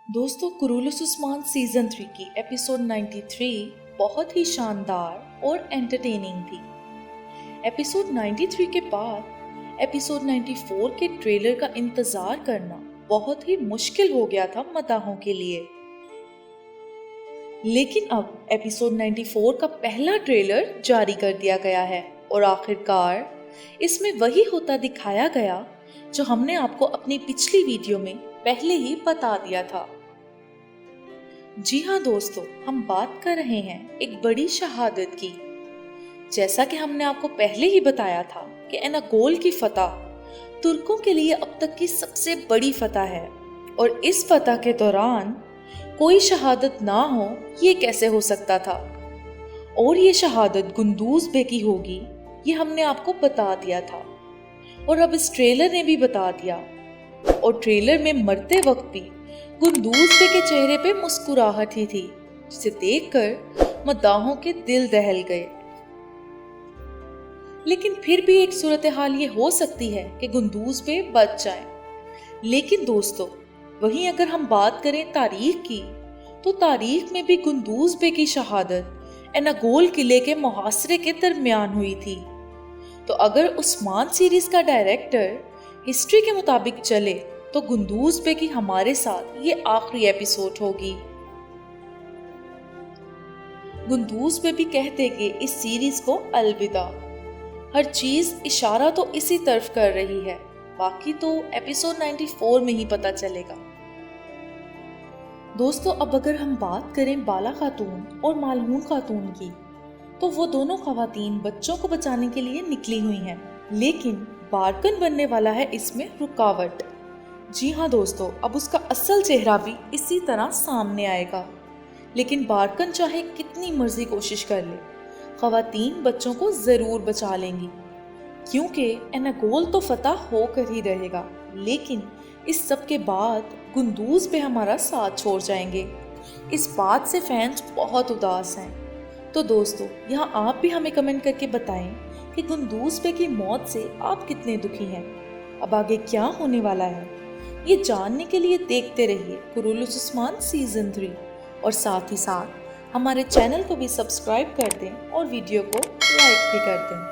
दोस्तों, Kurulus Usman season 3 की episode 93 बहुत ही शानदार और एंटरटेनिंग थी। एपिसोड 93 के बाद एपिसोड 94 के ट्रेलर का इंतजार करना बहुत ही मुश्किल हो गया था मदाहों के लिए। लेकिन अब एपिसोड 94 का पहला ट्रेलर जारी कर दिया गया है और आखिरकार इसमें वही होता दिखाया गया जो हमने आपको अपनी पिछली वीडियो में पहले ही बता दिया था। जी हाँ दोस्तों, हम बात कर रहे हैं एक बड़ी शहादत की। जैसा कि हमने आपको पहले ही बताया था कि एनागोल की फतह तुर्कों के लिए अब तक की सबसे बड़ी फतह है और इस फतह के दौरान कोई शहादत ना हो ये कैसे हो सकता था। और ये शहादत गुंदूज बे की होगी ये हमने आपको बता दिया था और अब इस ट्रेलर ने भी बता दिया। और ट्रेलर में मरते वक्त भी गुंदूज बे के चेहरे पे मुस्कुराहट ही थी, जिसे देखकर मद्दाहों के दिल दहल गए। लेकिन फिर भी एक सूरत हाल ये हो सकती है कि गुंदूज बे बच जाएं। लेकिन दोस्तों, वहीं अगर हम बात करें तारीख की, तो तारीख में भी गुंदूज बे की शहादत एनागोल किले के मुहासरे के दरमियान हुई थी। तो अगर उस्मान सीरीज का डायरेक्टर हिस्ट्री के मुताबिक चले तो गुंदूज बे की हमारे साथ ये आखिरी एपिसोड होगी। गुंदूज बे भी कह देंगे इस सीरीज को अलविदा। हर चीज इशारा तो इसी तरफ कर रही है, बाकी तो एपिसोड 94 में ही पता चलेगा। दोस्तों, अब अगर हम बात करें बाला खातून और मालहून खातून की, तो वो दोनों खवातीन बच्चों को बचाने के लिए निकली हुई हैं। लेकिन बारकन बनने वाला है इसमें रुकावट। जी हाँ दोस्तों, अब उसका असल चेहरा भी इसी तरह सामने आएगा। लेकिन बारकन चाहे कितनी मर्जी कोशिश कर ले, खवातीन बच्चों को जरूर बचा लेंगी, क्योंकि एनागोल तो फतह होकर ही रहेगा। लेकिन इस सब के बाद गुंदूज बे हमारा साथ छोड़ जाएंगे। इस बात से फैंस बहुत उदास हैं। तो दोस्तों, यहाँ आप भी हमें कमेंट करके बताएं कि गुंदूज बे की मौत से आप कितने दुखी हैं। अब आगे क्या होने वाला है ये जानने के लिए देखते रहिए कुरुलुस उस्मान सीजन 3 और साथ ही साथ हमारे चैनल को भी सब्सक्राइब कर दें और वीडियो को लाइक भी कर दें।